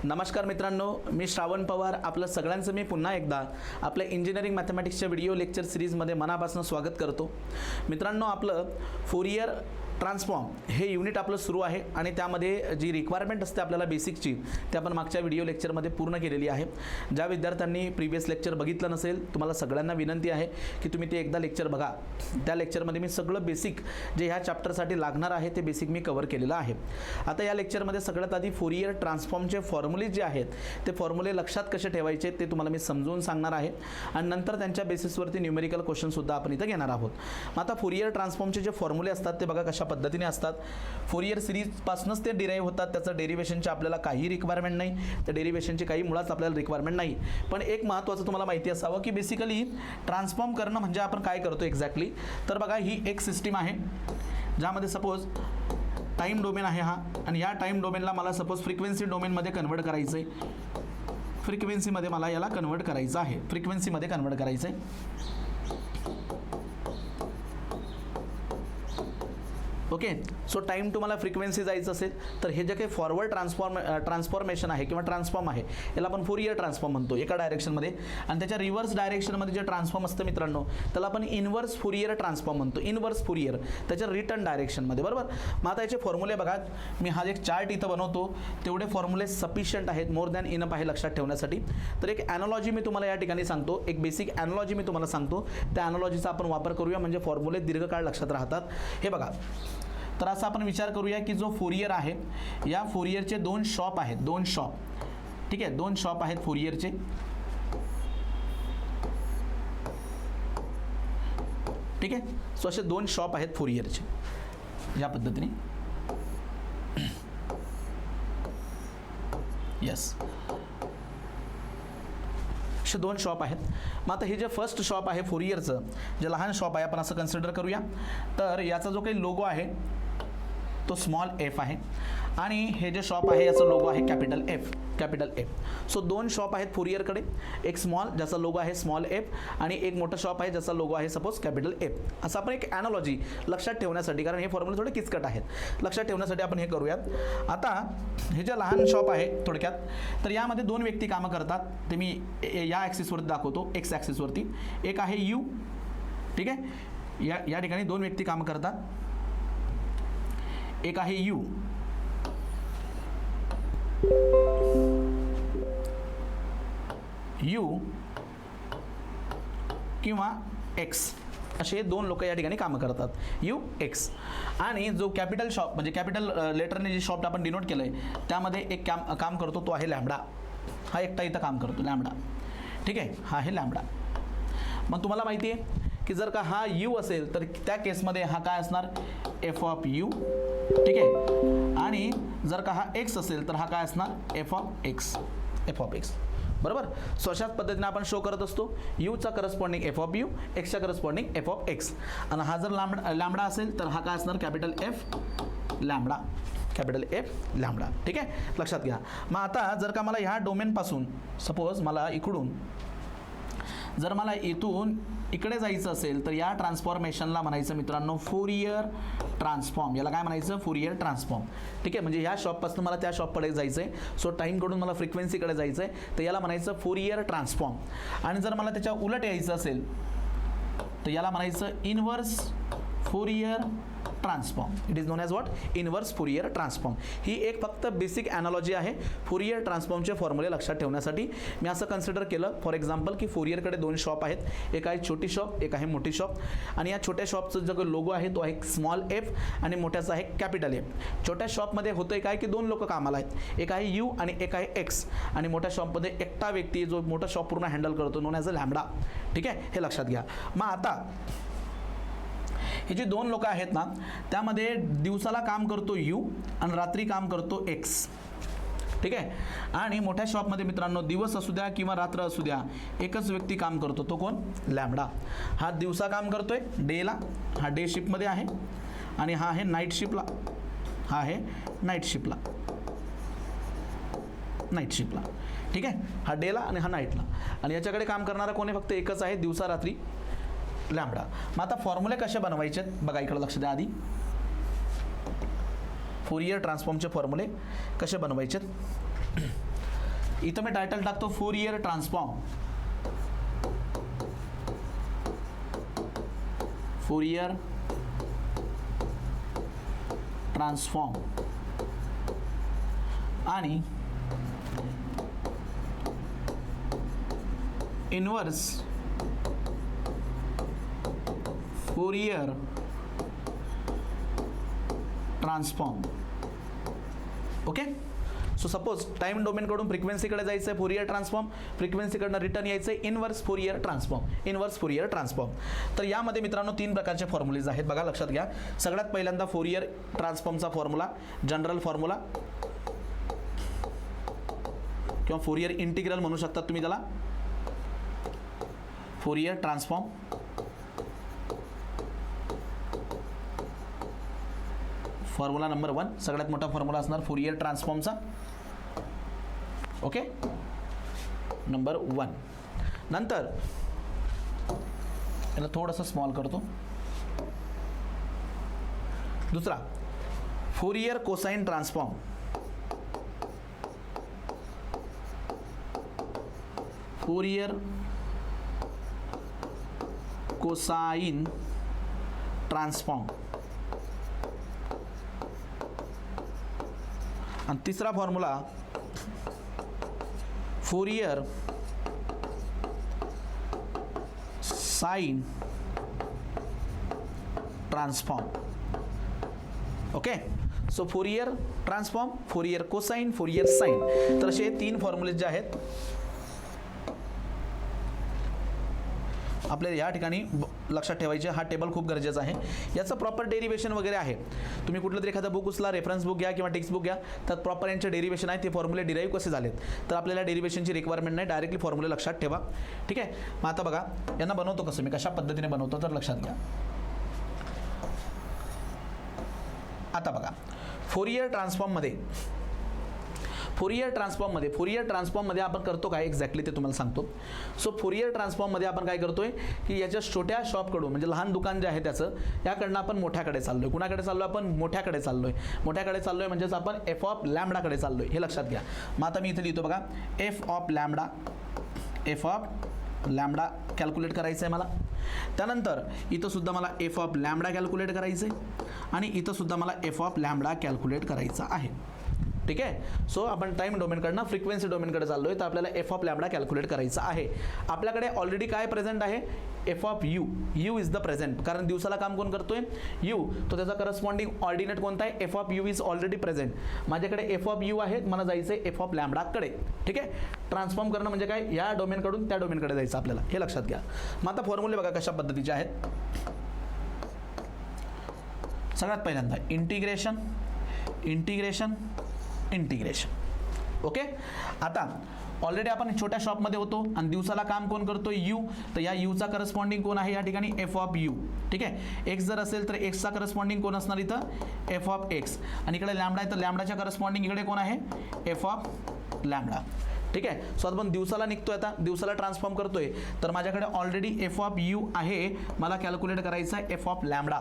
नमस्कार मित्रांनो, मी श्रावण पवार आपलं सगळ्यांचं मी पुन्हा एकदा आपल्या इंजिनिअरिंग मॅथमॅटिक्सच्या व्हिडिओ लेक्चर सिरीजमध्ये मनापासून स्वागत करतो. मित्रांनो, आपलं फोरियर ट्रान्सफॉर्म हे युनिट आपलं सुरू आहे आणि त्यामध्ये जी रिक्वायरमेंट असते आपल्याला बेसिकची ते आपण मागच्या व्हिडिओ लेक्चरमध्ये पूर्ण केलेली आहे. ज्या विद्यार्थ्यांनी प्रिव्हियस लेक्चर बघितलं नसेल, तुम्हाला सगळ्यांना विनंती आहे की तुम्ही ते एकदा लेक्चर बघा. त्या लेक्चरमध्ये मी सगळं बेसिक जे ह्या चॅप्टरसाठी लागणार आहे ते बेसिक मी कव्हर केलेलं आहे. आता या लेक्चरमध्ये सगळ्यात आधी फोरियर ट्रान्सफॉर्मचे फॉर्म्युले जे आहेत ते फॉर्म्युले लक्षात कसे ठेवायचे ते तुम्हाला मी समजून सांगणार आहे आणि नंतर त्यांच्या बेसिसवरती न्यूमेरिकल क्वेश्चनसुद्धा आपण इथं घेणार आहोत. मग आता फोरियर ट्रान्सफॉर्मचे जे फॉर्म्युले असतात ते बघा कशा पद्धतीने असतात. फोरियर सिरीजपासूनच ते डिराईव्ह होतात. त्याचं डेरिव्हेशनची आपल्याला काही रिक्वायरमेंट नाही, त्या डेरिव्हेशनची काही मुळात आपल्याला रिक्वायरमेंट नाही. पण एक महत्त्वाचं तुम्हाला माहिती असावं की बेसिकली ट्रान्सफॉर्म करणं म्हणजे आपण काय करतो एक्झॅक्टली. तर बघा, ही एक सिस्टीम आहे ज्यामध्ये सपोज टाईम डोमेन आहे हा, आणि या टाईम डोमेनला मला सपोज फ्रिक्वेन्सी डोमेनमध्ये कन्वर्ट करायचं आहे. फ्रिक्वेन्सीमध्ये मला याला कन्वर्ट करायचं आहे, फ्रिक्वेन्सीमध्ये कन्वर्ट करायचं आहे. ओके, सो टाईम तुम्हाला फ्रिक्वेन्सी जायचं असेल तर हे जे काही फॉरवर्ड ट्रान्सफॉर्मेशन आहे किंवा ट्रान्सफॉर्म आहे याला आपण फोरियर ट्रान्सफॉर्म म्हणतो एका डायरेक्शनमध्ये. आणि त्याच्या रिव्हर्स डायरेक्शनमध्ये जे ट्रान्सफॉर्म असतं मित्रांनो त्याला आपण इनवर्स फोरियर ट्रान्सफॉर्म म्हणतो. इनवर्स फोरियर त्याच्या रिटर्न डायरेक्शनमध्ये, बरोबर. मग आता याचे फॉर्म्युले बघा, मी हा एक चार्ट इथं बनवतो, तेवढे फॉर्म्युले सफिशियंट आहेत, मोर दॅन इनफ आहे लक्षात ठेवण्यासाठी. तर एक ॲनॉलॉजी मी तुम्हाला या ठिकाणी सांगतो, एक बेसिक ॲनॉलॉजी मी तुम्हाला सांगतो, त्या ॲनॉलॉजीचा आपण वापर करूया म्हणजे फॉर्म्युले दीर्घकाळ लक्षात राहतात. हे बघा, तर असा आपण विचार करूया की जो फोरियर आहे या फोरियरचे दोन शॉप आहेत, दोन शॉप. ठीक आहे, दोन शॉप आहेत फोरियरचे. ठीक आहे, सो असे दोन शॉप आहेत फोरियरचे या पद्धतीने. यस, असे दोन शॉप आहेत. मग आता हे जे फर्स्ट शॉप आहे फोरियरचं, जे लहान शॉप आहे आपण असं कन्सिडर करूया. तर याचा जो काही लोगो आहे तो स्मॉल एफ आहे आणि हे जे शॉप आहे याचा लोगो आहे capital F, capital F. So दोन शॉप आहेत फोरियरकडे, एक स्मॉल ज्याचा लोगो आहे स्मॉल एफ आणि एक मोठा शॉप आहे ज्याचा लोगो आहे सपोज कॅपिटल एफ. असं आपण एक ॲनॉलॉजी लक्षात ठेवण्यासाठी, कारण हे फॉर्म्युले थोडे किचकट आहेत, लक्षात ठेवण्यासाठी आपण हे करूयात. आता हे जे लहान शॉप आहे थोडक्यात, तर यामध्ये दोन व्यक्ती कामं करतात. ते मी या ॲक्सिसवरती दाखवतो, एक्स ॲक्सिसवरती. एक आहे यू, ठीक आहे, या ठिकाणी दोन व्यक्ती कामं करतात. एक आहे यू, यू किंवा एक्स, असे दोन लोक या ठिकाणी कामं करतात, यू एक्स. आणि जो कॅपिटल शॉप म्हणजे कॅपिटल लेटरने जे शॉप आपण डिनोट केलं आहे त्यामध्ये एक काम करतो, तो आहे लॅम्बडा. हा एकटा इथं काम करतो, लॅम्बडा. ठीक आहे, हा आहे लॅम्बडा. मग तुम्हाला माहिती आहे की जर का हा यू असेल तर त्या केसमध्ये हा काय असणार, एफ ऑफ यू. ठीक आहे, आणि जर का हा एक्स असेल तर हा काय असणार, F of x, f of x, बरोबर. सो अशाच पद्धतीने आपण शो करत असतो, यूचा करस्पॉन्डिंग एफ ऑफ यू, एक्सच्या करस्पॉन्डिंग एफ ऑफ एक्स. आणि हा जर लॅम्बडा असेल तर हा काय असणार, capital F lambda, capital F lambda. ठीक आहे, लक्षात घ्या. मग आता जर का मला ह्या डोमेनपासून सपोज मला इकडून जर मला इथून इकडे जायचं असेल तर या ट्रान्सफॉर्मेशनला म्हणायचं मित्रांनो फोरियर ट्रान्सफॉर्म. याला काय म्हणायचं, फोरियर ट्रान्सफॉर्म. ठीक आहे, म्हणजे ह्या शॉपपासून मला त्या शॉपकडे जायचं आहे, सो टाईमकडून मला फ्रिक्वेन्सीकडे जायचं आहे, तर याला म्हणायचं फोरियर ट्रान्सफॉर्म. आणि जर मला त्याच्या उलट यायचं असेल तर याला म्हणायचं inverse Fourier transform. It is known as what, inverse Fourier transform. ही एक फक्त बेसिक ॲनॉलॉजी आहे फोरियर ट्रान्सफॉर्मचे फॉर्म्युले लक्षात ठेवण्यासाठी. मी असं कन्सिडर केलं फॉर एक्झाम्पल की फोरियरकडे दोन शॉप आहेत, एक आहे छोटी शॉप, एक आहे मोठी शॉप. आणि या छोट्या शॉपचं जो लोगो आहे तो आहे स्मॉल एफ आणि मोठ्याचा आहे कॅपिटल एफ. छोट्या शॉपमध्ये होतंय काय की दोन लोक कामाला आहेत, एक आहे यू आणि एक आहे एक्स. आणि मोठ्या शॉपमध्ये एकटा व्यक्ती जो मोठा शॉप पूर्ण हँडल करतो, नोन ॲज अ लॅम्बडा. ठीक आहे, हे लक्षात घ्या. मग आता हे जे दोन लोक आहेत ना त्यामध्ये दिवसाला काम करतो यू आणि रात्री काम करतो एक्स. ठीक आहे, आणि मोठ्या शॉपमध्ये मित्रांनो दिवस असू द्या किंवा रात्र असू द्या एकच व्यक्ती काम करतो, तो कोण, लॅम्बडा. हा दिवसा काम करतोय डेला, हा डे शिफ्टमध्ये आहे, आणि हा आहे नाईट शिफ्टला, हा आहे नाईट शिफ्टला, नाईट शिफ्टला. ठीक आहे, हा डेला आणि हा नाईटला. आणि याच्याकडे काम करणारा कोण आहे, फक्त एकच आहे, दिवसा रात्री, लॅम्बडा. मग आता फॉर्म्युले कसे बनवायचे बघा, इकडे लक्ष द्या. आधी फोरियर ट्रान्सफॉर्मचे फॉर्म्युले कसे बनवायचे. इथं मी टायटल टाकतो फोरियर ट्रान्सफॉर्म. फोरियर ट्रान्सफॉर्म आणि inverse Fourier transform. Okay. So suppose time डोमेनकडून फ्रिक्वेन्सीकडे जायचं आहे फोरियर ट्रान्सफॉर्म, फ्रिक्वेन्सीकडनं रिटर्न यायचं आहे inverse Fourier transform, inverse Fourier transform. तर यामध्ये मित्रांनो 3 प्रकारचे फॉर्म्युलेज आहेत बघा, लक्षात घ्या. सगळ्यात पहिल्यांदा फोरियर ट्रान्सफॉर्मचा फॉर्म्युला, जनरल फॉर्म्युला किंवा फोरियर इंटिग्रल म्हणू शकता तुम्ही त्याला. फोरियर ट्रान्सफॉर्म फॉर्म्युला नंबर 1 सगळ्यात मोठा फॉर्म्युला असणार फोरियर ट्रान्सफॉर्मचा. Okay, number 1. नंतर याला थोडंसं स्मॉल करतो. दुसरा Fourier cosine transform. Fourier cosine transform. आणि तिसरा formula Fourier sine transform. Okay. So Fourier transform, Fourier cosine, Fourier sine. तर असे 3 फॉर्म्युले जे आहेत आपल्याला या ठिकाणी लक्षात ठेवायचे. हा टेबल खूप गरजेचा आहे. याचं प्रॉपर डेरिवेशन वगैरे आहे. तुम्ही कुठलं तरी एखादा बुक उचला, रेफरन्स बुक घ्या किंवा टेक्स्ट बुक घ्या, त्यात प्रॉपर यांचे डेरिवेशन आहे. ते फॉर्म्युले डिराईव्ह कसे झालेत, तर आपल्याला डेरिवेशनची रिक्वायरमेंट नाही, डायरेक्टली फॉर्म्युले लक्षात ठेवा. ठीक आहे. मग आता बघा यांना बनवतो कसं, मी कशा पद्धतीने बनवतो तर लक्षात घ्या. आता बघा फोरियर ट्रान्सफॉर्ममध्ये आपण करतो काय एक्झॅक्टली ते तुम्हाला सांगतो. सो फोरियर ट्रान्सफॉर्ममध्ये आपण काय करतोय की याच्या छोट्या शॉपकडून म्हणजे लहान दुकान जे आहे त्याचं, याकडनं आपण मोठ्याकडे चाललोय. कुणाकडे चाललोय आपण? मोठ्याकडे चाललोय. मोठ्याकडे चाललोय म्हणजेच आपण एफ ऑफ लॅम्बडाकडे चाललोय, हे लक्षात घ्या. मग आता मी इथे लिहितो बघा, एफ ऑफ लॅम्बडा कॅल्क्युलेट करायचं आहे मला. त्यानंतर इथं सुद्धा मला एफ ऑफ लॅम्बडा कॅल्क्युलेट करायचं आहे आणि इथं सुद्धा मला एफ ऑफ लॅम्बडा कॅल्क्युलेट करायचा आहे. ठीक आहे. सो आपण टाइम डोमेनकडनं फ्रिक्वेन्सी डोमेनकडे चाललोय, तर आपल्याला एफ ऑफ लॅम्बडा कॅल्क्युलेट करायचा आहे. आपल्याकडे ऑलरेडी काय प्रेझेंट आहे? F of u. U is the present, कारण दिवसाला काम कोण करतोय? यू. तो त्याचा करस्पॉन्डिंग ऑर्डिनेट कोणता आहे? F of you is already present. माझ्याकडे एफ ऑफ यू आहे, मला जायचं आहे एफ ऑफ लॅम्बडाकडे. ठीक आहे. ट्रान्सफॉर्म करणं म्हणजे काय? या डोमेनकडून त्या डोमेनकडे जायचं आपल्याला, हे लक्षात घ्या. मग आता फॉर्म्युले बघा कशा पद्धतीचे आहेत. सगळ्यात पहिल्यांदा इंटिग्रेशन. ओके. आता ऑलरेडी आपण छोट्या शॉपमध्ये होतो आणि दिवसाला काम कोण करतोय? यू. तर या यूचा करस्पॉन्डिंग कोण आहे या ठिकाणी? F of u. ठीक आहे. एक्स जर असेल तर एक्सचा करस्पॉन्डिंग कोण असणार इथं? F of x. आणि इकडे लॅम्बडा आहे तर लॅम्बडाच्या करस्पॉन्डिंग इकडे कोण आहे? F of lambda. ठीक आहे. सो आपण दिवसाला निघतोय, आता दिवसाला ट्रान्सफॉर्म करतोय, तर माझ्याकडे ऑलरेडी एफ ऑफ यू आहे, मला कॅल्क्युलेट करायचं आहे एफ ऑफ लॅम्बडा,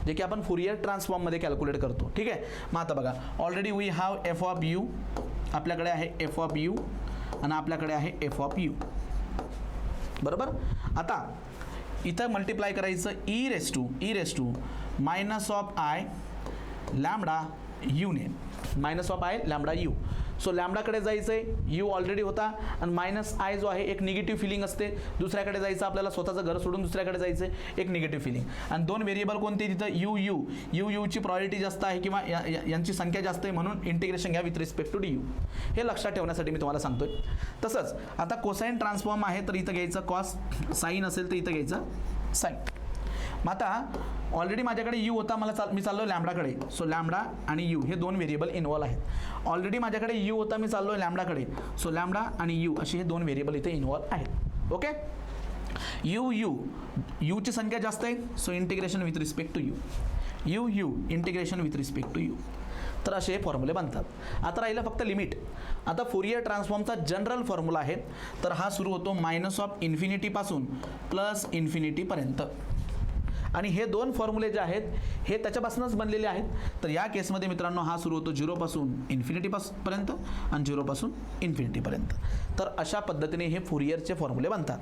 जे की आपण फोरियर ट्रान्सफॉर्ममध्ये कॅल्क्युलेट करतो. ठीक आहे. मग आता बघा already we have f of u, आपल्याकडे आहे एफ ऑफ यू आणि आपल्याकडे आहे एफ ऑफ यू. बरोबर. आता इथं मल्टिप्लाय करायचं e raise to minus of i lambda यूने, minus of i lambda u. So लॅम्बडाकडे जायचं आहे, यू ऑलरेडी होता आणि मायनस आय जो आहे एक निगेटिव्ह फिलिंग असते. दुसऱ्याकडे जायचं आपल्याला, स्वतःचं घर सोडून दुसऱ्याकडे जायचं आहे, एक निगेटिव्ह फिलिंग. आणि 2 व्हेरिएबल कोणते तिथं? यूची प्रायोरिटी जास्त आहे किंवा यांची संख्या जास्त आहे, म्हणून इंटिग्रेशन घ्या with respect to d u. हे लक्षात ठेवण्यासाठी मी तुम्हाला सांगतोय. तसंच आता कोसाइन ट्रान्सफॉर्म आहे तर इथं घ्यायचं कॉस, साईन असेल तर इथं घ्यायचं साईन. मग आता ऑलरेडी माझ्याकडे यू होता, मी चाललो लॅम्बडाकडे. सो लॅम्बडा आणि यू हे 2 व्हेरिएबल इन्व्हॉल्व आहेत. ऑलरेडी माझ्याकडे यू होता, मी चाललो लॅम्बडाकडे. सो लॅम्बडा आणि यू असे हे 2 व्हेरिएबल इथे इन्व्हॉल्व आहेत. ओके. यूची संख्या जास्त आहे, so integration with respect to u. Integration with respect to u. तर असे हे फॉर्म्युले बनतात. आता राहिलं फक्त लिमिट. आता फोरियर ट्रान्सफॉर्मचा जनरल फॉर्म्युला आहे, तर हा सुरू होतो मायनस ऑफ इन्फिनिटीपासून प्लस इन्फिनिटीपर्यंत. आणि हे दोन फॉर्म्युले जे आहेत हे त्याच्यापासूनच बनलेले आहेत. तर या केसमध्ये मित्रांनो हा सुरू होतो 0 पासून इन्फिनिटीपर्यंत आणि 0 पासून इन्फिनिटीपर्यंत. तर अशा पद्धतीने हे फुरियरचे फॉर्म्युले बनतात.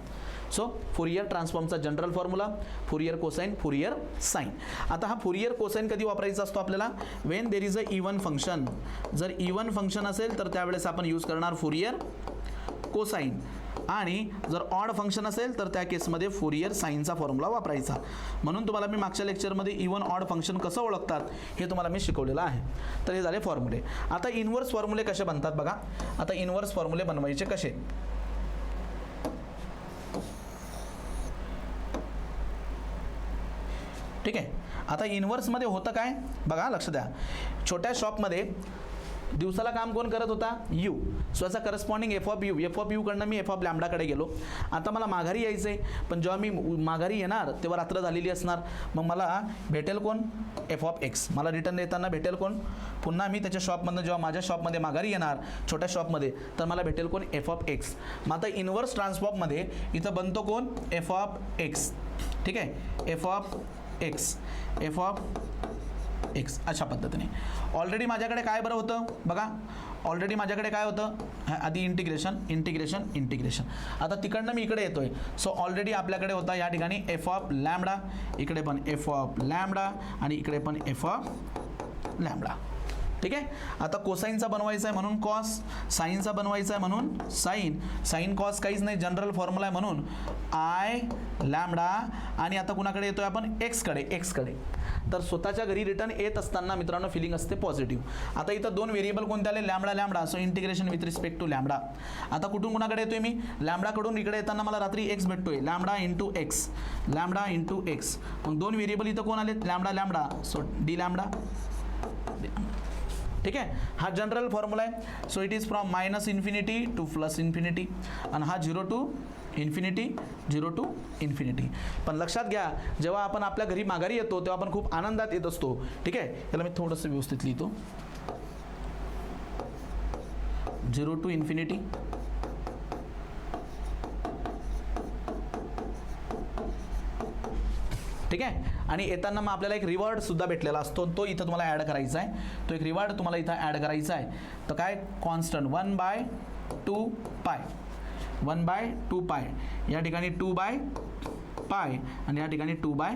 सो फुरियर ट्रान्सफॉर्मचा general formula, Fourier cosine, Fourier sine. आता हा फुरियर कोसाइन कधी वापरायचा असतो आपल्याला? When there is a even function. जर इवन फंक्शन असेल तर त्यावेळेस आपण यूज करणार फुरियर कोसाइन, आणि जर ऑड फंक्शन असेल तर त्या केसमध्ये फुरियर साइनचा फॉर्म्युला वापरायचा. म्हणून तुम्हाला मी मागच्या लेक्चरमध्ये इवन ऑड फंक्शन कसं ओळखतात हे तुम्हाला मी शिकवलेलं आहे. तर हे झाले फॉर्म्युले. आता इनव्हर्स फॉर्म्युले कसे बनतात बघा. आता इनव्हर्स फॉर्म्युले बनवायचे कसे? ठीक आहे. आता इनव्हर्समध्ये होतं काय बघा, लक्ष द्या. छोट्या शॉपमध्ये दिवसाला काम कोण करत होता? यू. सो याचा करस्पॉन्डिंग एफ ऑफ यू कडनं मी एफ ऑफ लॅम्बडाकडे गेलो. आता मला माघारी यायचं आहे, पण जेव्हा मी माघारी येणार तेव्हा रात्र झालेली असणार. मग मला भेटेल कोण? F of x. मला रिटर्न येताना भेटेल कोण? पुन्हा मी त्याच्या शॉपमधनं जेव्हा माझ्या शॉपमध्ये माघारी येणार छोट्या शॉपमध्ये, तर मला भेटेल कोण? F of x. मग आता इनव्हर्स ट्रान्सफॉर्ममध्ये इथं बनतो कोण? F of x. ठीक आहे, F of x, f of x. अशा पद्धतीने ऑलरेडी माझ्याकडे काय बरं होतं बघा, ऑलरेडी माझ्याकडे काय होतं? आधी इंटिग्रेशन इंटिग्रेशन इंटिग्रेशन. आता तिकडनं मी इकडे येतोय. सो ऑलरेडी आपल्याकडे होता या ठिकाणी एफ ऑफ लॅम्बडा, इकडे पण एफ ऑफ लॅम्बडा आणि इकडे पण एफ ऑफ लॅम्बडा. ठीक आहे. आता कोसाईनचा बनवायचा आहे म्हणून कॉस, साईनचा बनवायचा आहे म्हणून साईन. साईन कॉस काहीच नाही, जनरल फॉर्म्युला आहे म्हणून आय लॅम्बडा. आणि आता कुणाकडे येतोय आपण? एक्सकडे. एक्सकडे तर स्वतःच्या घरी रिटर्न येत असताना मित्रांनो फिलिंग असते पॉझिटिव्ह. आता इथं दोन व्हेरिएबल कोणते आले? Lambda lambda. So integration with respect to lambda. आता कुठून कुणाकडे येतोय मी? लॅम्बडाकडून इकडे येताना मला रात्री एक्स भेटतोय. Lambda into x, lambda into x. मग दोन व्हेरिएबल इथं कोण आले? Lambda lambda. So D lambda. ठीक आहे. हा जनरल फॉर्म्युला आहे. So it is from minus infinity two plus infinity, आणि हा 0 टू इन्फिनिटी, 0 टू इन्फिनिटी. पण लक्षात घ्या, जेव्हा आपण आपल्या घरी माघारी येतो तेव्हा आपण खूप आनंदात येत असतो. ठीक आहे. याला मी थोडंसं व्यवस्थित लिहितो. 0 टू इन्फिनिटी, ठीक आहे. आणि येताना मग आपल्याला एक रिवॉर्ड सुद्धा भेटलेला असतो, तो इथं तुम्हाला ॲड करायचा आहे. तो एक रिवॉर्ड तुम्हाला इथं ॲड करायचा आहे. तर काय? कॉन्स्टंट 1/2π, 1/2π. या ठिकाणी 2/π आणि या ठिकाणी 2/π.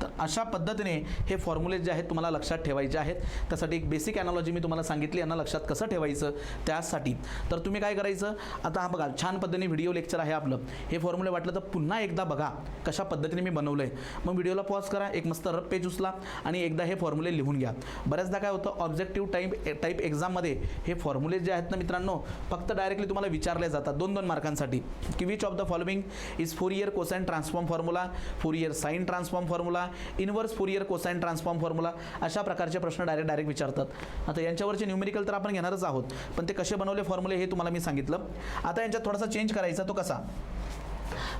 तर अशा पद्धतीने हे फॉर्म्युले जे आहेत तुम्हाला लक्षात ठेवायचे आहेत. त्यासाठी एक बेसिक ॲनॉलॉजी मी तुम्हाला सांगितली, यांना लक्षात कसं ठेवायचं त्यासाठी. तर तुम्ही काय करायचं, आता हा बघा छान पद्धतीने व्हिडिओ लेक्चर आहे आपलं. हे फॉर्म्युले वाटलं तर पुन्हा एकदा बघा कशा पद्धतीने मी बनवलं आहे. मग व्हिडिओला पॉज करा, एक मस्त रफ पेज उचला आणि एकदा हे फॉर्म्युले लिहून घ्या. बऱ्याचदा काय होतं, ऑब्जेक्टिव्ह टाईप एक्झाममध्ये हे फॉर्म्युले जे आहेत ना मित्रांनो, फक्त डायरेक्टली तुम्हाला विचारले जातात 2-2 मार्कांसाठी, की which of the following is Fourier cosine transform formula, Fourier sine transform formula, inverse Fourier cosine transform formula. अशा प्रकारचे प्रश्न डायरेक्ट विचारतात. आता यांच्यावरचे न्यूमेरिकल तर आपण घेणारच आहोत, पण ते कसे बनवले फॉर्म्युले हे तुम्हाला मी सांगितलं. आता यांच्यात थोडासा चेंज करायचा. तो कसा?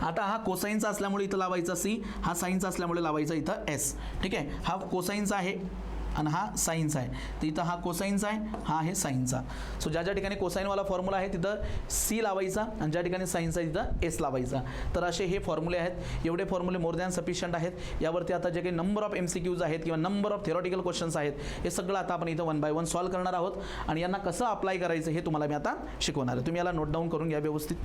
आता हा कोसाइनचा असल्यामुळे इथं लावायचा सी, हा साइनचा असल्यामुळे लावायचा इथं एस. ठीक आहे. हा कोसाइनचा आहे आणि हा साइनचा आहे, तर इथं हा कोसाइनचा आहे, हा आहे साइनचा. सो ज्या ज्या ठिकाणी कोसाइनवाला फॉर्म्युला आहे तिथं सी लावायचा आणि ज्या ठिकाणी साइनचा तिथं एस लावायचा. तर असे हे फॉर्म्युले आहेत. एवढे फॉर्म्युले मोर दॅन सफिशियंट आहेत. यावरती आता जे काही नंबर ऑफ MCQs आहेत किंवा नंबर ऑफ थेरॉटिकल क्वेश्चन्स आहेत हे सगळं आता आपण इथं 1 by 1 सॉल्व्ह करणार आहोत आणि यांना कसं अप्लाय करायचं हे तुम्हाला मी आता शिकवणार आहे. तुम्ही याला नोट डाऊन करून घ्या व्यवस्थित.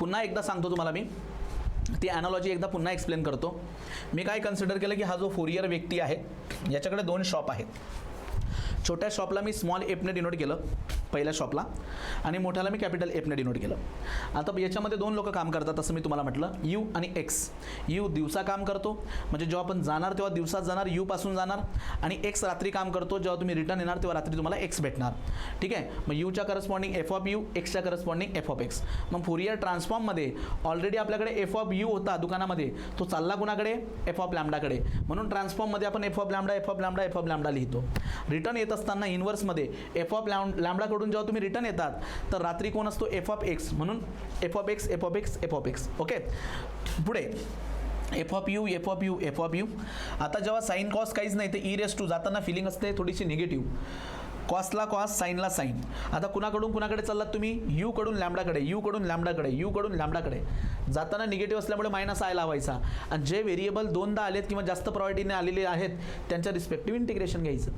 पुन्हा एकदा सांगतो तुम्हाला मी, ती ॲनॉलॉजी एकदा पुन्हा एक्सप्लेन करतो. मी काय कन्सिडर केलं की हा जो फुरियर व्यक्ती आहे याच्याकडे 2 शॉप आहेत. छोट्या शॉपला मी स्मॉल एफने डिनोट केलं पहिल्या शॉपला, आणि मोठ्याला मी कॅपिटल एफने डिनोट केलं. आता याच्यामध्ये 2 लोक काम करतात असं मी तुम्हाला म्हटलं, यू आणि एक्स. यू दिवसा काम करतो, म्हणजे जेव्हा आपण जाणार तेव्हा दिवसात जाणार, यू पासून जाणार, आणि एक्स रात्री काम करतो, जेव्हा तुम्ही रिटर्न येणार तेव्हा रात्री तुम्हाला एक्स भेटणार. ठीक आहे. मग यूच्या करस्पॉन्डिंग एफ ऑफ यू, एक्सच्या करस्पॉन्डिंग एफ ऑफ एक्स. मग फुरियर ट्रान्सफॉर्ममध्ये ऑलरेडी आपल्याकडे एफ ऑफ यू होता दुकानामध्ये, तो चालला कुणाकडे? एफ ऑफ लॅम्बडाकडे. म्हणून ट्रान्सफॉर्ममध्ये आपण f of lambda, f of lambda, f of lambda लिहितो. रिटर्न येत असताना इनवर्समध्ये एफ ऑफ लॅम्बडाकडून जेव्हा तुम्ही रिटर्न येतात तर रात्री कोण असतो? F of x. म्हणून f of x, f of x, f of x. Okay. पुढे f of u, f of u, f of u. आता जेव्हा साइन कॉस काहीच नाही, तर ई रेस टू जाताना फिलिंग असते थोडीशी निगेटिव्ह. कॉसला कॉस, साईनला साईन. आता कुणाकडे चाललात तुम्ही? यू कडून लॅम्बडाकडे, यू कडून लॅम्बडाकडे, यू कडून लॅम्बडाकडे. जाताना निगेटिव्ह असल्यामुळे मायनस आय लावायचा आणि जे व्हेरिएबल दोनदा आलेत किंवा जास्त प्रायोरिटीने आलेले आहेत त्यांच्या रिस्पेक्टिव्ह इंटिग्रेशन घ्यायचं.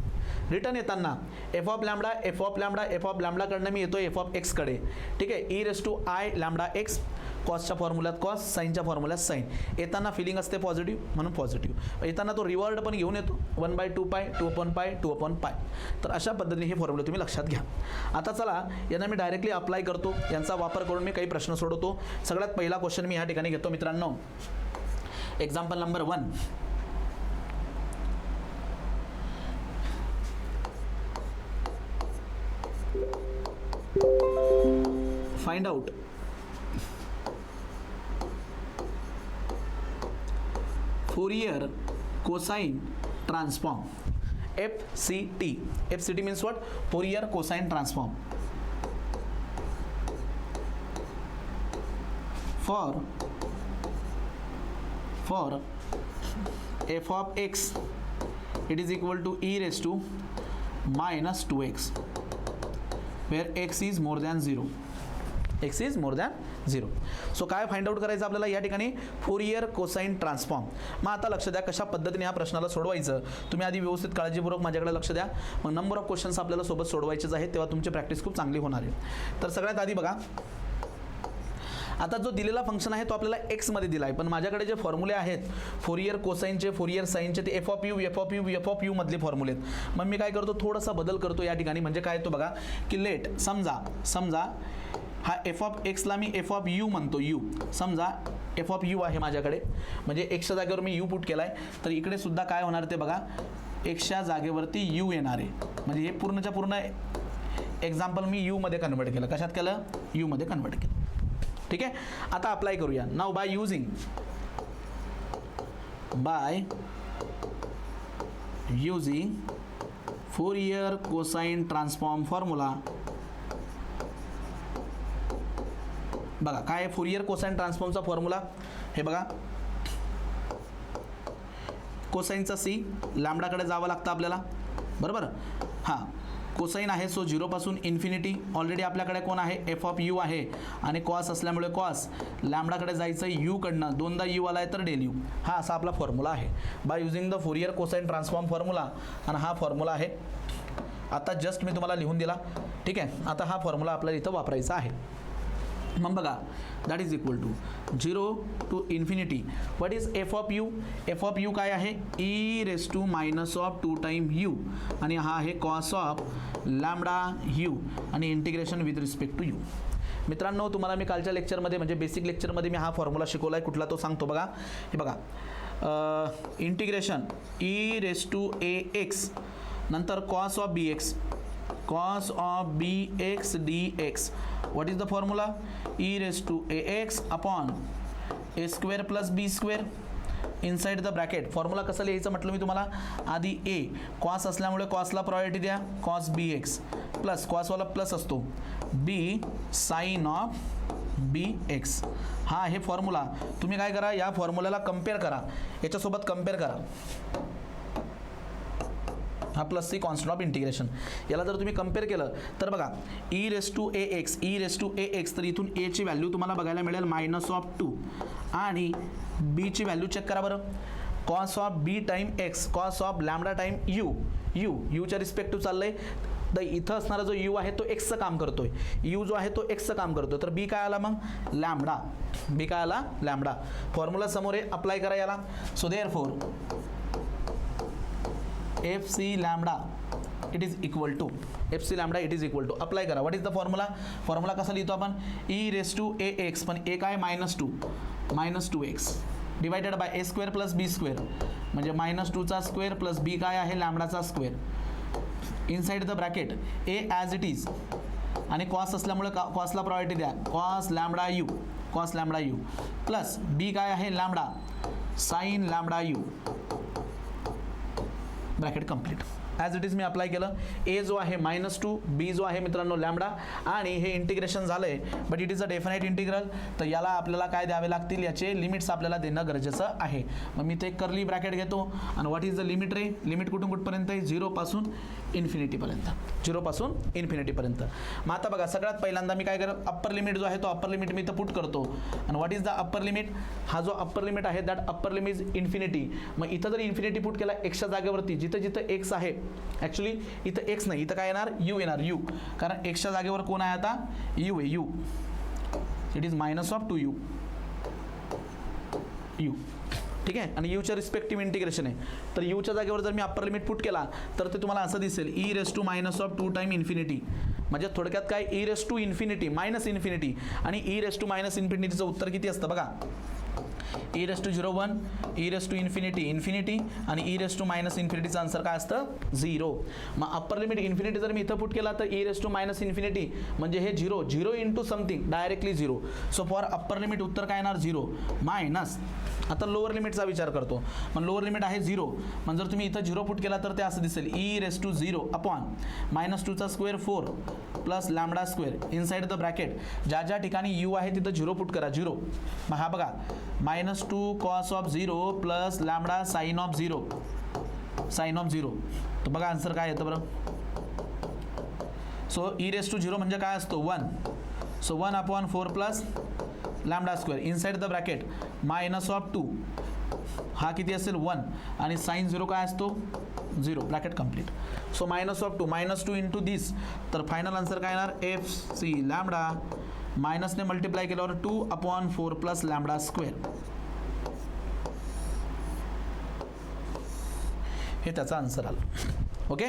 रिटर्न येताना एफ ऑफ लॅम्बडाकडनं मी येतो एफ ऑफ एक्सकडे. ठीक आहे, e raise to i lambda x, कॉसच्या फॉर्म्युल्यात कॉस, साईनच्या फॉर्म्युल्यात साईन. येताना फिलिंग असते पॉझिटिव्ह म्हणून पॉझिटिव्ह. येताना तो रिवॉर्ड पण घेऊन येतो 1/2 पाय, 2/π, 2/π. तर अशा पद्धतीने हे फॉर्म्युला तुम्ही लक्षात घ्या. आता चला यांना मी डायरेक्टली अप्लाय करतो. यांचा वापर करून मी काही प्रश्न सोडवतो. सगळ्यात पहिला क्वेश्चन मी या ठिकाणी घेतो मित्रांनो. Example number 1. Find out Fourier cosine transform, FCT. FCT means what? Fourier cosine transform for f of x, it is equal to e raised to minus 2x, where x is more than 0. x is more than 0. So काय find out करायचं आपल्याला या ठिकाणी? Fourier cosine transform. मग आता लक्ष द्या कशा पद्धतीने ह्या प्रश्नाला सोडवायचं. तुम्ही आधी व्यवस्थित काळजीपूर्वक माझ्याकडे लक्ष द्या. मग नंबर ऑफ क्वेश्चन्स आपल्याला सोबत सोडवायचेच आहेत, तेव्हा तुमची प्रॅक्टिस खूप चांगली होणार आहे. तर सगळ्यात आधी बघा, आता जो दिलेला फंक्शन आहे तो आपल्याला एक्स मध्ये दिला आहे, पण माझ्याकडे जे फॉर्म्युले आहेत फोरियर कोसाइनचे, फोरियर साइनचे, ते एफ ऑफ यू मधले फॉर्म्युले आहेत. मग मी काय करतो, थोडासा बदल करतो या ठिकाणी. म्हणजे काय तो बघा की लेट समजा हा एफ ऑफ एक्सला मी एफ ऑफ यू म्हणतो. यू समजा एफ ऑफ यू आहे माझ्याकडे, म्हणजे एक्सच्या जागेवर मी यू पुट केला आहे. तर इकडे सुद्धा काय होणार ते बघा, एक्सच्या जागेवरती यू येणार आहे. म्हणजे हे पूर्णच्या पूर्ण एक्झाम्पल मी यू मध्ये कन्वर्ट केलं. कशात केलं? यू मध्ये कन्वर्ट केलं. ठीक आहे, आता अप्लाय करूया. Now by using Fourier cosine transform formula. बघा काय फोरियर कोसाइन ट्रान्सफॉर्मचा फॉर्म्युला हे बघा. कोसाइनचा सी, लॅम्बडाकडे जावं लागतं आपल्याला, बरोबर. हां, कोसाइन आहे सो 0 पासून इन्फिनिटी. ऑलरेडी आपल्याकडे कोण आहे? एफ ऑफ यू आहे, आणि कॉस असल्यामुळे कॉस. लॅम्बडाकडे जायचं यू कडनं, दोनदा यू आलाय तर डेल यू. हा असा आपला फॉर्म्युला आहे by using the Fourier cosine transform formula. आणि हा फॉर्म्युला आहे आता जस्ट मी तुम्हाला लिहून दिला. ठीक आहे, आता हा फॉर्म्युला आपल्याला इथं वापरायचा आहे. मग बघा, that is equal to 0 to infinity. What is f of u? F of u काय आहे? E raise to minus of 2 time u, आणि हा आहे कॉस ऑफ लॅम्बडा यू, आणि integration with respect to u. मित्रांनो, तुम्हाला मी कालच्या लेक्चरमध्ये म्हणजे बेसिक लेक्चरमध्ये मी हा फॉर्म्युला शिकवला आहे. कुठला तो सांगतो बघा. हे बघा, integration e raise to a x, नंतर cos of b x, cos of bx dx. What is the formula? E raised to ax upon a square plus b square inside the bracket. Formula कसं लिहायचं म्हटलं मी तुम्हाला आधी. a cos असल्यामुळे कॉसला priority द्या, कॉस बी एक्स प्लस कॉसवाला प्लस असतो, b sine of b x. हा आहे फॉर्म्युला. तुम्ही काय करा, या फॉर्म्युल्याला कम्पेअर करा, याच्यासोबत कम्पेअर करा. हा plus c constant of integration. याला जर तुम्ही कम्पेअर केलं तर बघा, e raise to a x, तर इथून ए ची व्हॅल्यू तुम्हाला बघायला मिळेल मायनस ऑफ 2, आणि बी ची व्हॅल्यू चेक करा बरं. Cos of b time x, cos of lambda time यूच्या रिस्पेक्टिव्ह चाललंय. तर इथं असणारा जो यू आहे तो एक्सचं काम करतोय, यू जो आहे तो एक्सचं काम करतोय. तर बी काय आला मग? लॅम्बडा. बी काय आला? लॅम्बडा. फॉर्म्युला समोर आहे, अप्लाय करा याला. So therefore f c lambda it is equal to apply करा. What is the formula? Formula कसा लिहितो आपण? E raise to a x, पण ए काय? -2 x divided by a square plus b square, म्हणजे -2चा स्क्वेअर प्लस बी काय आहे? लॅम्बडाचा square. Inside the bracket a as it is, आणि कॉस असल्यामुळे कॉसला प्रायोरिटी द्या, cos lambda u plus b काय आहे? Lambda sine lambda u, bracket complete. As it is मी अप्लाय केलं. ए जो आहे -2, बी जो आहे मित्रांनो लॅम्बडा, आणि हे इंटिग्रेशन झालं आहे, but it is a definite integral. तर याला आपल्याला काय द्यावे लागतील? याचे लिमिट्स आपल्याला देणं गरजेचं आहे. मग मी ते कर्ली ब्रॅकेट घेतो, आणि what is the limit ray? Limit कुठून कुठपर्यंत आहे? 0 पासून इन्फिनिटीपर्यंत, 0 पासून इन्फिनिटीपर्यंत. मग आता बघा सगळ्यात पहिल्यांदा मी काय करत, अप्पर लिमिट जो आहे तो अप्पर लिमिट मी इथं पुट करतो. आणि what is the upper limit, हा जो अप्पर लिमिट आहे that upper limit is infinity. मग इथं जर इन्फिनिटी पुट केला एक्सच्या जागेवरती, जिथं जिथं एक्स आहे, ॲक्च्युली इथं एक्स नाही, इथं काय येणार यू येणार, यू, कारण एक्सच्या जागेवर कोण आहे आता, यू आहे, you, it is minus of 2u, you. ठीक आहे, आणि यूच्या रिस्पेक्टिव्ह इंटिग्रेशन आहे. तर यूच्या जागेवर जर मी अप्पर लिमिट पुट केला तर ते तुम्हाला असं दिसेल e raise to minus of 2 time infinity. म्हणजे थोडक्यात काय, e raise to infinity minus infinity, आणि ई रेस टू मायनस इन्फिनिटीचं उत्तर किती असतं बघा, e raise to 0 1, e raise to infinity infinity, आणि ई रेस टू मायनस इन्फिनिटीचं आन्सर काय असतं 0. मग अप्पर लिमिट इन्फिनिटी जर मी इथं पुट केला तर e raise to minus infinity म्हणजे हे 0 0 into something directly 0. So for upper limit उत्तर काय येणार 0 मायनस. आता लोअर लिमिटचा विचार करतो, मग लोअर लिमिट आहे 0, पण जर तुम्ही इथं 0 पुट केला तर ते असं दिसेल ई रेस टू 0 अपॉन -2चा square 4 plus lambda square inside the bracket. ज्या ज्या ठिकाणी यू आहे तिथं 0 पुट करा 0. मग हा बघा -2 cos of 0 plus lambda sine of 0, sine of 0. तर बघा आन्सर काय येतं बरं. सो ई रेस टू 0 म्हणजे काय असतो 1. So 1 upon 4 plus lambda square inside the bracket minus of 2, हा किती असेल 1, आणि साइन 0 काय असतो 0, bracket complete. So minus of 2 -2 into this, तर फायनल आन्सर काय येणार एफ सी लॅम्बडा मायनसने मल्टिप्लाय केल्यावर 2 अपॉन 4 प्लस लॅम्बडा स्क्वेअर. हे त्याचा आन्सर आला. ओके,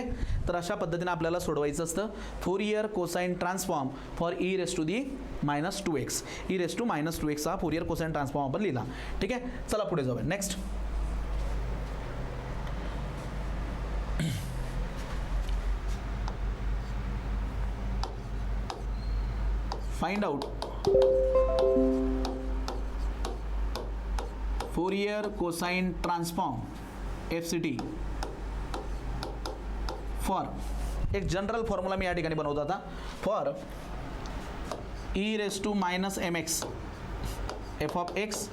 तर अशा पद्धतीने आपल्याला सोडवायचं असतं Fourier cosine transform for e raise to the -2x. E raise to -2x हा फोरियर कोसाइन ट्रान्सफॉर्म आपण लिहिला. ठीक आहे, चला पुढे जाऊया. Next find out Fourier cosine transform FCT for, एक जनरल फॉर्म्युला मी या ठिकाणी बनवतो आता, for e raise to minus mx f of x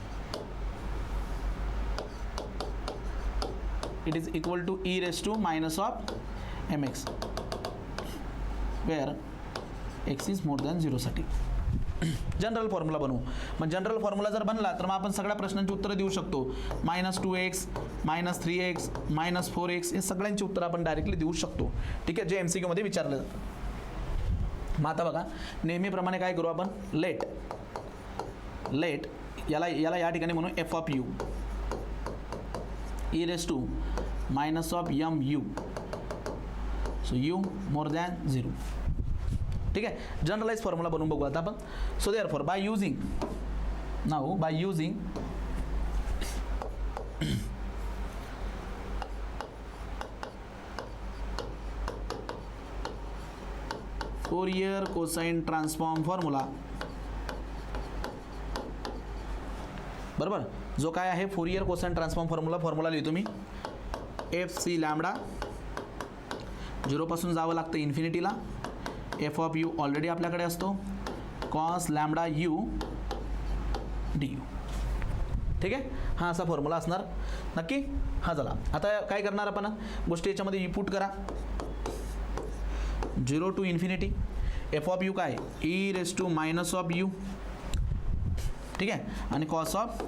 it is equal to e raise to minus of mx where x is more than 0 साठी general formula बनवू. मग general formula जर बनला तर मग आपण सगळ्या प्रश्नांची उत्तरं देऊ शकतो. -2x, -3x, -4x हे सगळ्यांची उत्तरं आपण डायरेक्टली देऊ शकतो. ठीक आहे, जे MCQ मध्ये विचारलं जातं. मग आता बघा नेहमीप्रमाणे काय करू आपण, लेट याला या ठिकाणी म्हणू f of u e raise to minus of mu. So u more than 0. ठीक आहे, जनरलाइज फॉर्म्युला बनवून बघू आता आपण. So therefore by using Fourier cosine transform formula, बरोबर, जो काय आहे फोरियर कोसाइन ट्रान्सफॉर्म फॉर्म्युला लिहितो मी. एफ सी लॅम्बडा 0 पासून जावं लागतं इन्फिनिटीला, एफ ऑफ यू ऑलरेडी आपल्याकडे असतो, cos lambda u d u. ठीक आहे, हा असा फॉर्म्युला असणार नक्की. हा झाला. आता काय करणार आपण, गोष्टी याच्यामध्ये पुट करा. 0 to infinity f of u काय e raise to minus of u. ठीक आहे, आणि कॉस ऑफ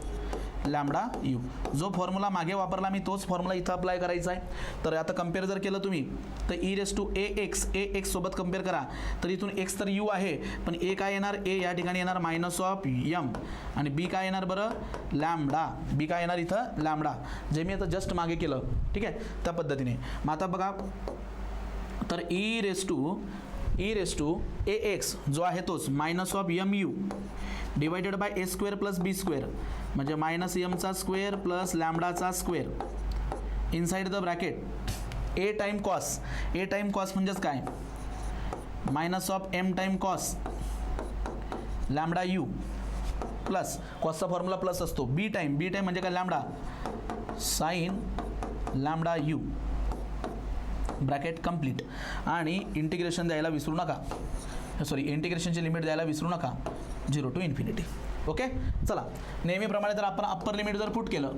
लॅम्बडा यू. जो फॉर्म्युला मागे वापरला मी तोच फॉर्म्युला इथं अप्लाय करायचा आहे. तर आता कम्पेअर जर केलं तुम्ही तर ई रेस टू ए सोबत कम्पेअर करा तर इथून एक्स तर यू आहे, पण ए काय येणार, ए या ठिकाणी येणार मायनस ऑफ यम, आणि बी काय येणार बरं लॅम्बडा. बी काय येणार इथं लॅम्बडा, जे मी आता जस्ट मागे केलं. ठीक आहे, त्या पद्धतीने. मग आता बघा, तर e raise to a x जो आहे तोच minus of m u divided by a square plus b square, म्हणजे मायनस यमचा स्क्वेअर प्लस लॅम्बडाचा square inside the bracket a time cos. A time cos म्हणजेच काय, minus of m time cos lambda u plus कॉसचा formula plus असतो. B time म्हणजे काय lambda sine lambda u bracket complete. आणि integration द्यायला विसरू नका, सॉरी इंटिग्रेशनची लिमिट द्यायला विसरू नका 0 टू इन्फिनिटी. ओके, चला नेहमीप्रमाणे जर आपण अप्पर लिमिट जर पुट केलं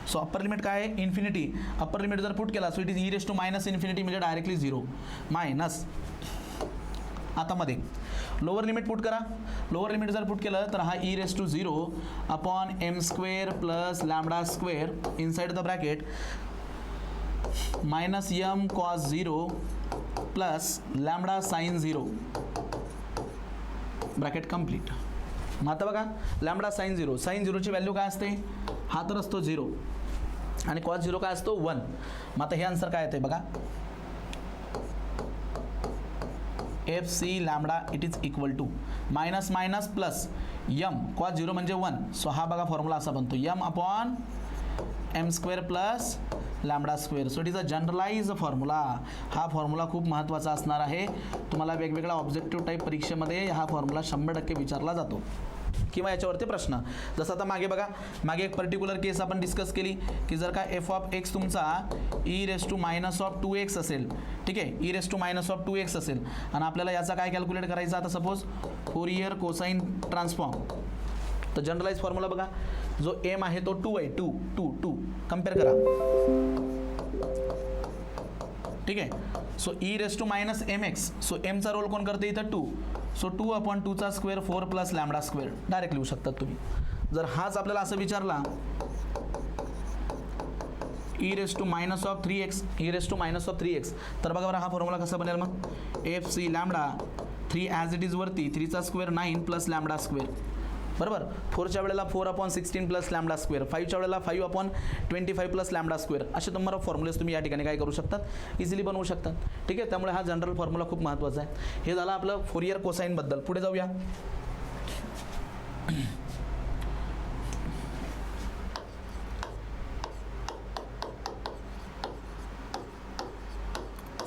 सो अप्पर लिमिट काय आहे इन्फिनिटी. अप्पर लिमिट जर पुट केला so it is e raise to minus infinity म्हणजे डायरेक्टली 0 मायनस. आता मध्ये लोअर लिमिट पुट करा. लोअर लिमिट जर पुट केलं तर हा e raise to 0 upon m square plus lambda square inside the bracket minus m cos 0 plus lambda sine 0 bracket complete. मग आता बघा लॅम्बडा साइन 0, साइन 0ची व्हॅल्यू काय असते, हा तर असतो 0 आणि कॉस 0 काय असतो 1. मग आता हे आन्सर काय येते बघा, f c lambda it is equal to minus minus plus m cos 0 म्हणजे 1. सो हा बघा फॉर्म्युला असा बनतो m upon m square plus lambda square. So it is a generalise formula. हा फॉर्म्युला खूप महत्त्वाचा असणार आहे. तुम्हाला वेगवेगळ्या ऑब्जेक्टिव्ह टाईप परीक्षेमध्ये हा फॉर्म्युला 100% विचारला जातो किंवा याच्यावरती प्रश्न. जसं आता मागे बघा, मागे एक पर्टिक्युलर केस आपण डिस्कस केली की जर का एफ ऑफ एक्स तुमचा e raise to minus of 2x असेल, ठीक आहे, e raise to minus of 2x असेल आणि आपल्याला याचा काय कॅल्क्युलेट करायचा. आता सपोज फोरियर कोसाइन ट्रान्सफॉर्म. तर जनरलाइज फॉर्म्युला बघा, जो एम आहे तो 2 आहे, 2 कम्पेअर करा, ठीक आहे. So e raise to minus m x. So एमचा रोल कोण करते इथं 2. सो 2 अपॉन 2चा square 4 plus lambda square direct लिहू शकतात तुम्ही. जर हाच आपल्याला असं विचारला e raise to minus of 3x, e raise to minus of 3x, तर बघा बरं हा फॉर्म्युला कसा बनेल मग, f c lambda 3 as it is वरती 3चा स्क्वेअर 9 प्लस लॅम्बडा स्क्वेअर बरोबर. 4च्या वेळेला 4 अपॉन 16 प्लस लॅम्बडा स्क्वेअर, 5च्या वेळेला 5 अपॉन 25 प्लस लॅम्बडा स्क्वेअर. असे तुम्हाला फॉर्म्युलेस तुम्ही या ठिकाणी काय करू शकतात, इझिली बनवू शकतात, ठीक आहे. त्यामुळे हा जनरल फॉर्म्युला खूप महत्त्वाचा आहे. हे झालं आपलं फोरियर कोसाईनबद्दल. पुढे जाऊया.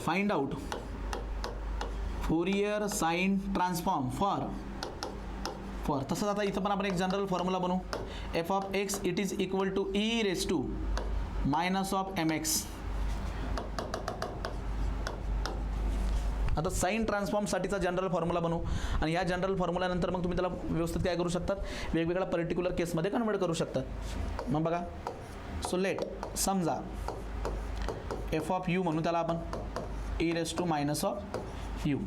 Find out Fourier sine transform for तसंच आता इथं पण आपण एक जनरल फॉर्म्युला बनवू. F of x it is equal to e raise to minus of m x. आता साइन ट्रान्सफॉर्मसाठीचा जनरल फॉर्म्युला बनवू आणि या जनरल फॉर्म्युल्यानंतर मग तुम्ही त्याला व्यवस्थित काय करू शकतात, वेगवेगळ्या पर्टिक्युलर केसमध्ये कन्वर्ट करू शकतात. मग बघा, सो लेट समजा एफ ऑफ यू म्हणू त्याला आपण e raise to minus of u,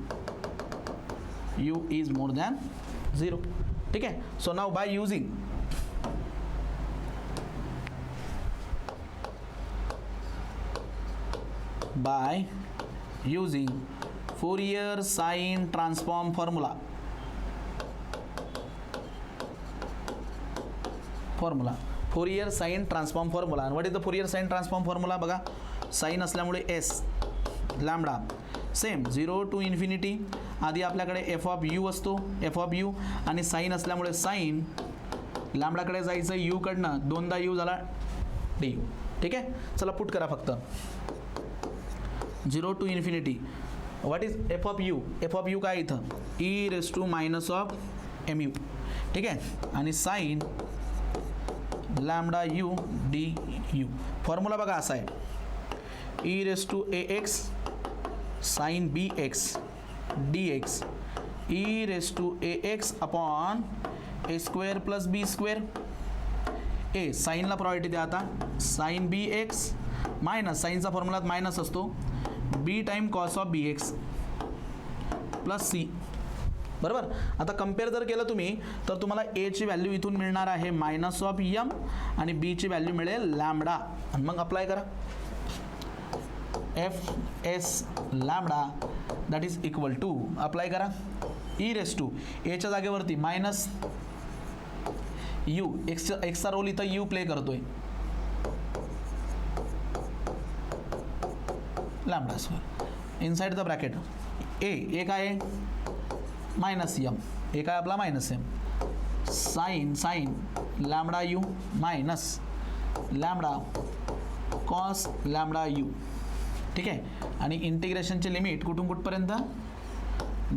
u is more than 0, ठीक आहे. So now by using Fourier sine transform formula Fourier sine transform formula. आणि what is the Fourier sine transform formula बघा, sine असल्यामुळे s lambda same 0 to infinity. आधी आपल्याकडे f of u असतो, f of u, आणि sine असल्यामुळे sine लॅम्बडाकडे जायचं यू कडनं, 2दा यू झाला डी यू, ठीक आहे. चला पुट करा फक्त 0 to infinity. What is f of u, f of u काय इथं e raise to minus of m u, ठीक आहे, आणि sine lambda u d u. Formula बघा असा आहे, e raise to a x sine b x d x e raise to a x upon a square plus b square. A साईनला priority द्या. आता sine b x minus, साईनचा फॉर्म्युलात minus असतो, b time cos of b x plus c बरोबर. आता compare जर केलं तुम्ही तर तुम्हाला एची व्हॅल्यू इथून मिळणार आहे मायनस ऑफ यम आणि बीची व्हॅल्यू मिळेल लॅम्बडा. आणि मग अप्लाय करा f s lambda that is equal to, apply करा ई रेस टू एच्या जागेवरती मायनस यू, एक्सचा रोल इथं यू प्ले करतोय, lambda square inside the bracket. A काय आहे मायनस यम, ए काय आपला minus m, sine lambda u minus lambda cos lambda u, ठीक आहे. आणि इंटिग्रेशनचे लिमिट कुठून कुठपर्यंत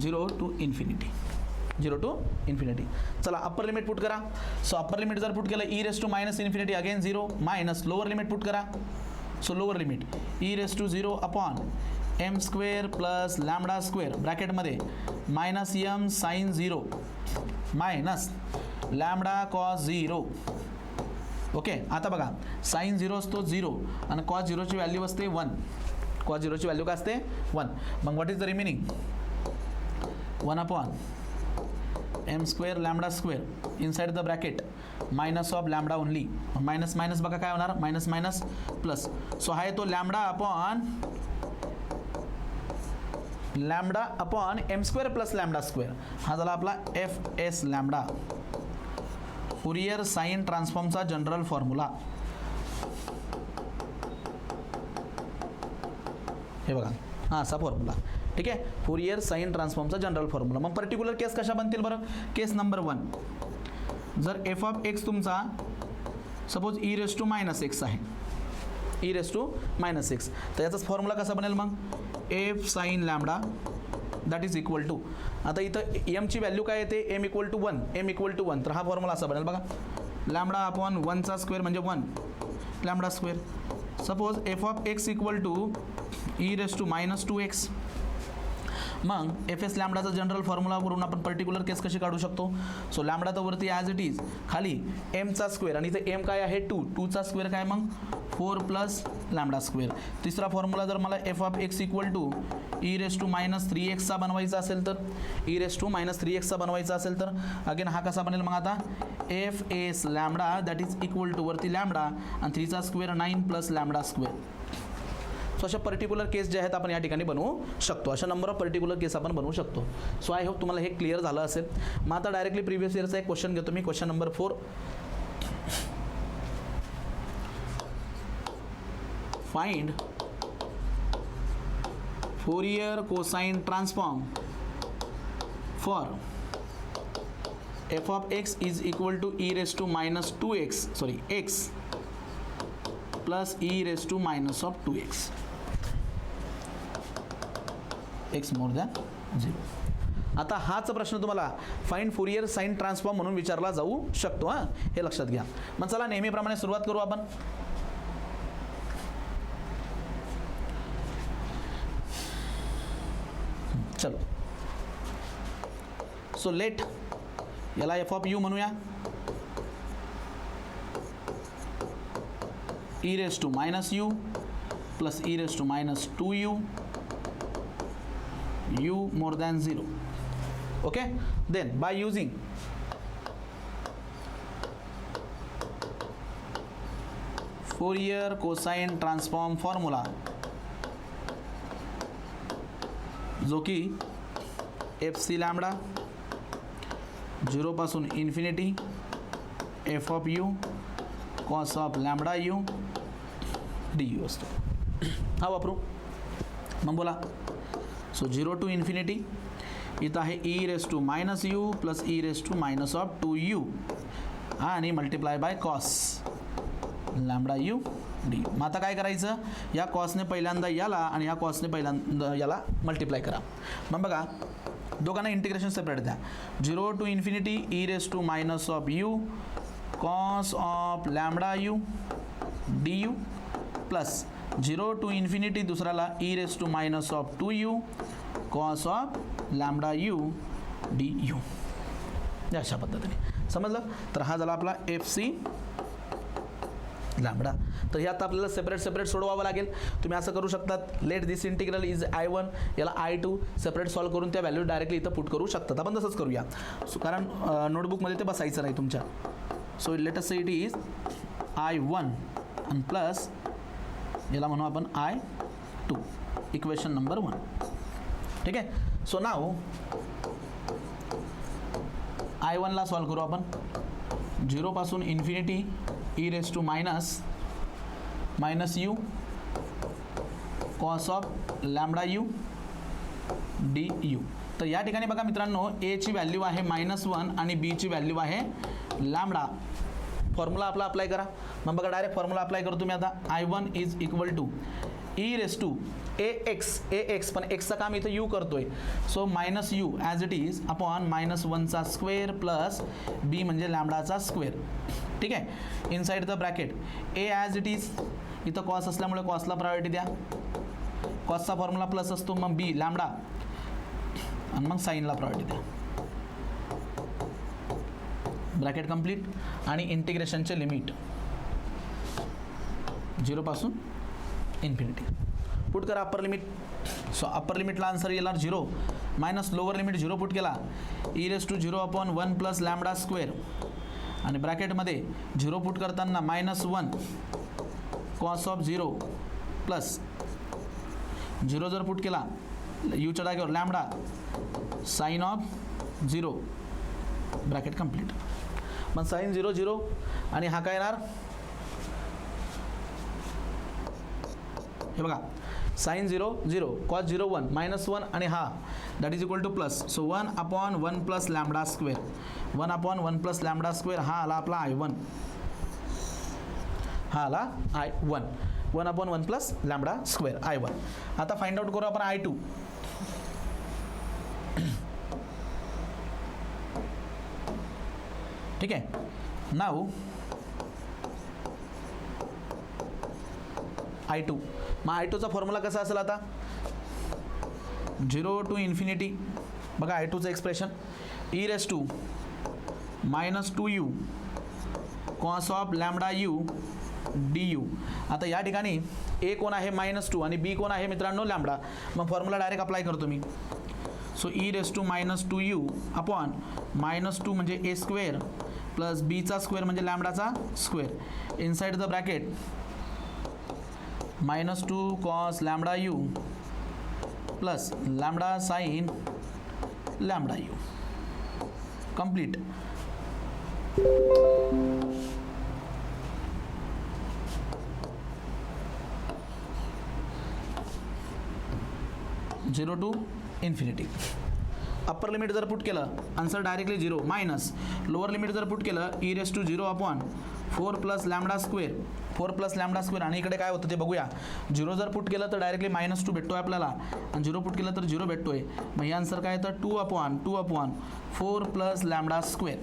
0 टू इन्फिनिटी, 0 टू इन्फिनिटी. चला अप्पर लिमिट पुट करा. सो अप्पर लिमिट जर पुट केलं e raise to minus infinity again 0 minus lower limit put करा. So lower limit e raise to 0 upon m square plus lambda square ब्रॅकेटमध्ये minus m sine 0 minus lambda cos 0 okay. आता बघा sine 0 असतो 0 आणि cos 0ची value असते 1. Cos 0ची value काय असते 1. मग what is the remaining 1 upon m square lambda square inside the bracket minus of lambda only. Minus minus बघा काय होणार मायनस मायनस प्लस. सो हा येतो lambda upon m square plus lambda square. हा झाला आपला f s lambda Fourier sine ट्रान्सफॉर्मचा general formula. हे बघा हा असा फॉर्म्युला. ठीक आहे, फुरियर साइन ट्रान्सफॉर्मचा जनरल फॉर्म्युला. मग पर्टिक्युलर केस कशा बनतील बरं. केस नंबर 1, जर एफ ऑफ एक्स तुमचा suppose e raise to minus x आहे, e raise to minus x, तर याचाच फॉर्म्युला कसा बनेल मग f sine lambda that is equal to. आता इथं एमची व्हॅल्यू काय येते m equal to 1, m equal to 1. तर हा फॉर्म्युला असा बनेल बघा लॅम्बडा अपॉन 1चा स्क्वेअर म्हणजे 1 lambda square. Suppose f of x equal to e raise to minus 2x. मग एफ एस लॅम्बडाचा जनरल फॉर्म्युला करून आपण पर्टिक्युलर केस कशी काढू शकतो. सो लॅम्बडा तर वरती ॲज इट इज, खाली एमचा स्क्वेअर आणि इथे एम काय आहे 2, 2चा स्क्वेअर काय मग 4 प्लस लॅम्बडा स्क्वेअर. तिसरा फॉर्म्युला जर मला f of x equal to e raise to minus 3x बनवायचा असेल तर, e raise to minus 3x बनवायचा असेल तर अगेन हा कसा बनेल मग आता f s lambda that is equal to वरती लॅम्बडा आणि 3चा square 9 plus lambda square. So अशा पर्टिक्युलर केस जे आहेत आपण या ठिकाणी बनवू शकतो. अशा नंबर ऑफ पर्टिक्युलर केस आपण बनवू शकतो. सो आय होप तुम्हाला हे क्लिअर झालं असेल. मग आता डायरेक्टली प्रिव्हियस इयरचा एक क्वेश्चन घेतो मी. Question number 4. Find Fourier cosine transform for f of x is equal to e raise to minus 2x sorry x plus e raise to minus of 2x x more than 0. आता हाच प्रश्न तुम्हाला find Fourier sine transform म्हणून विचारला जाऊ शकतो. हां हे लक्षात घ्या. मग चला नेहमीप्रमाणे सुरुवात करू आपण. चलो सो लेट याला एफ ऑफ यू म्हणूया. E raise to minus u plus e raise to minus 2u u more than 0. okay, then by using Fourier cosine transform formula जो की एफ सी लॅम्बडा 0 पासून infinity f of u cos of lambda u d you असतो. हा वापरू. मग बोला. So 0 to infinity इथं आहे e raise to minus u plus e raise to minus of 2u आणि multiply by cos lambda u d. मग आता काय करायचं या कॉसने पहिल्यांदा याला आणि या कॉसने पहिल्यांदा याला मल्टिप्लाय करा. मग बघा दोघांना इंटिग्रेशन सेपरेट द्या. 0 to infinity e raise to minus of u cos of lambda u d u plus 0 to infinity दुसऱ्याला e raise to minus of 2u cos of lambda u d u. अशा पद्धतीने समजलं. तर हा झाला आपला F c lambda. तर हे आता आपल्याला सेपरेट सेपरेट सोडवावं लागेल. तुम्ही असं करू शकतात let this integral is I1 याला I2 सेपरेट सॉल्व करून त्या व्हॅल्यू डायरेक्टली इथं पुट करू शकतात. आपण तसंच करूया. सो कारण नोटबुकमध्ये ते बसायचं नाही तुमच्या. So let us say it is I1 आणि प्लस याला म्हणू आपण I2 इक्वेशन नंबर 1. ठीक आहे. सो नाव I1 ला सॉल्व करू आपण. 0 पासून infinity e raise to minus u cos of lambda u d u. तर या ठिकाणी बघा मित्रांनो ए ची व्हॅल्यू आहे -1 आणि बी ची व्हॅल्यू आहे लॅम्बडा. फॉर्म्युला आपला अप्लाय करा. मग बघा डायरेक्ट फॉर्म्युला अप्लाय करू तुम्ही आता. I1 is equal to e raise to a x पण एक्सचं काम इथं यू करतोय. So minus u as it is upon -1चा स्क्वेअर प्लस बी म्हणजे लॅम्बडाचा स्क्वेअर. ठीक आहे. Inside the bracket a as it is इथं कॉस असल्यामुळे कॉसला प्रायोरिटी द्या. कॉसचा फॉर्म्युला प्लस असतो. मग बी लॅम्बडा आणि मग साईनला प्रायोरिटी द्या. ब्रॅकेट कंप्लीट आणि इंटिग्रेशनचे लिमिट झिरोपासून इन्फिनिटी. पुट करा अप्पर लिमिट. सो अप्पर लिमिटला आन्सर येणार 0 मायनस लोअर लिमिट 0 पुट केला e⁻0/1 प्लस लॅम्बडा स्क्वेअर आणि ब्रॅकेटमध्ये 0 पुट करताना -1 कॉस ऑफ 0 प्लस 0 जर पुट केला यूच्या जागेवर lambda sine of 0 bracket complete. मग साइन 0 0 आणि हा काय येणार हे बघा साइन 0 0 कॉस 0 1 -1 आणि हा that is equal two plus. So 1/1 plus lambda square 1/1 plus lambda square हा आला आपला I1. हा आला I1 1/1 plus lambda square I1. आता फाइंड आउट करू आपण I2. ठीक आहे. नाव I2. मग I2चा फॉर्म्युला कसा असेल आता 0 टू इन्फिनिटी. बघा I2चं expression e⁻2u cos of lambda u du. आता या ठिकाणी A कोण आहे -2 आणि B कोण आहे मित्रांनो लॅम्बडा. मग फॉर्म्युला डायरेक्ट अप्लाय करतो मी. सो e⁻2u अपॉन -2 म्हणजे a स्क्वेअर प्लस बीचा स्क्वेअर म्हणजे लॅम्बडाचा square inside the bracket -2 cos lambda u plus lambda sine lambda u complete. Zero to infinity. Upper limit जर पुट केलं answer directly 0 minus lower limit जर put केलं e⁻0 upon 4 plus lambda square 4 plus lambda square आणि इकडे काय होतं ते बघूया. 0 जर पुट केलं तर डायरेक्टली -2 भेटतोय आपल्याला आणि 0 पुट केलं तर 0 भेटतोय. मग हे आन्सर काय येतं 2/4 plus lambda square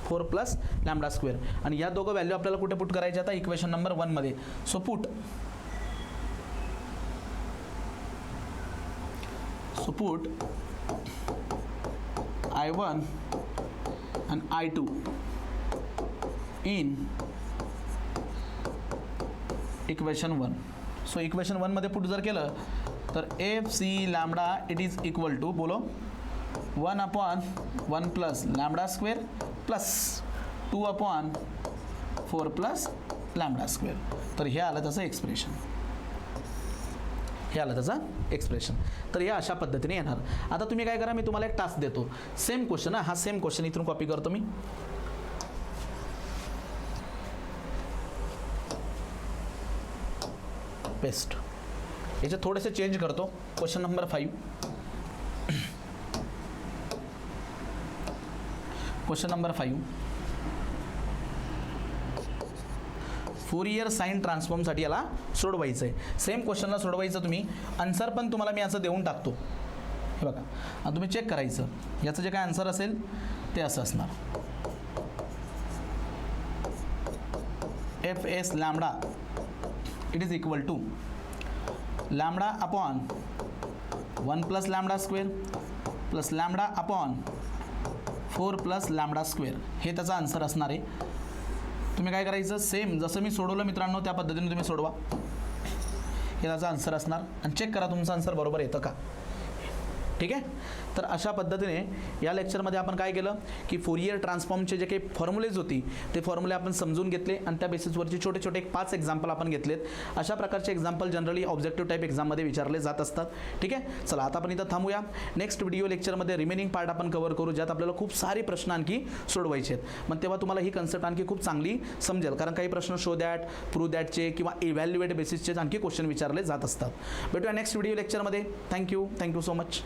4 plus lambda square. आणि या दोघं व्हॅल्यू आपल्याला कुठे पुट करायचे आता इक्वेशन नंबर 1 मध्ये. So put I1 and I2 in equation 1. So equation 1 मध्ये पुट जर केलं तर FC lambda it is equal to बोलो 1/1 plus lambda square plus 2/4 plus lambda square. तर हे आलं त्याचं एक्सप्रेशन. तर या अशा पद्धतीने येणार. आता तुम्ही काय करा मी तुम्हाला एक टास्क देतो. सेम क्वेश्चन हा सेम क्वेश्चन इथून कॉपी करतो मी. पेस्ट. याचे थोडेसे चेंज करतो. Question number 5. Question number 5 Fourier sine ट्रान्सफॉर्मसाठी याला सोडवायचं आहे. सेम क्वेश्चनला सोडवायचं तुम्ही. आन्सर पण तुम्हाला मी असं देऊन टाकतो. हे बघा आता तुम्ही चेक करायचं याचं जे काय आन्सर असेल ते असं असणार. FS lambda it is equal to lambda upon 1 plus lambda square plus lambda upon 4 plus lambda square. हे त्याचा आन्सर असणार आहे. तुम्ही काय करायचं सेम जसं मी सोडवलं मित्रांनो त्या पद्धतीने तुम्ही सोडवा. हे त्याचा आन्सर असणार आणि चेक करा तुमचं आन्सर बरोबर येतं का. ठीक आहे. तर अशा पद्धतीने या लेक्चरमध्ये आपण काय केलं की फोरियर ट्रान्सफॉर्मचे जे काही फॉर्म्युलेज होती ते फॉर्म्युले आपण समजून घेतले आणि त्या बेसिसवरचे छोटे छोटे 5 एक्झाम्पल आपण घेतलेत. अशा प्रकारचे एक्झाम्पल जनरली ऑब्जेक्टिव्ह टाईप एक्झाममध्ये विचारले जात असतात. ठीक आहे. चला आता आपण इथं थांबूया. नेक्स्ट व्हिडिओ लेक्चरमध्ये रिमेनिंग पार्ट आपण कव्हर करू ज्यात आपल्याला खूप सारे प्रश्न आणखी सोडवायचे आहेत. मग तेव्हा तुम्हाला ही कन्सेप्ट आणखी खूप चांगली समजेल कारण काही प्रश्न शो दॅट प्रूव्ह दॅटचे किंवा इव्हॅल्युएट बेसिसचे आणखी क्वेश्चन विचारले जात असतात. भेटूया नेक्स्ट व्हिडिओ लेक्चरमध्ये. Thank you so much.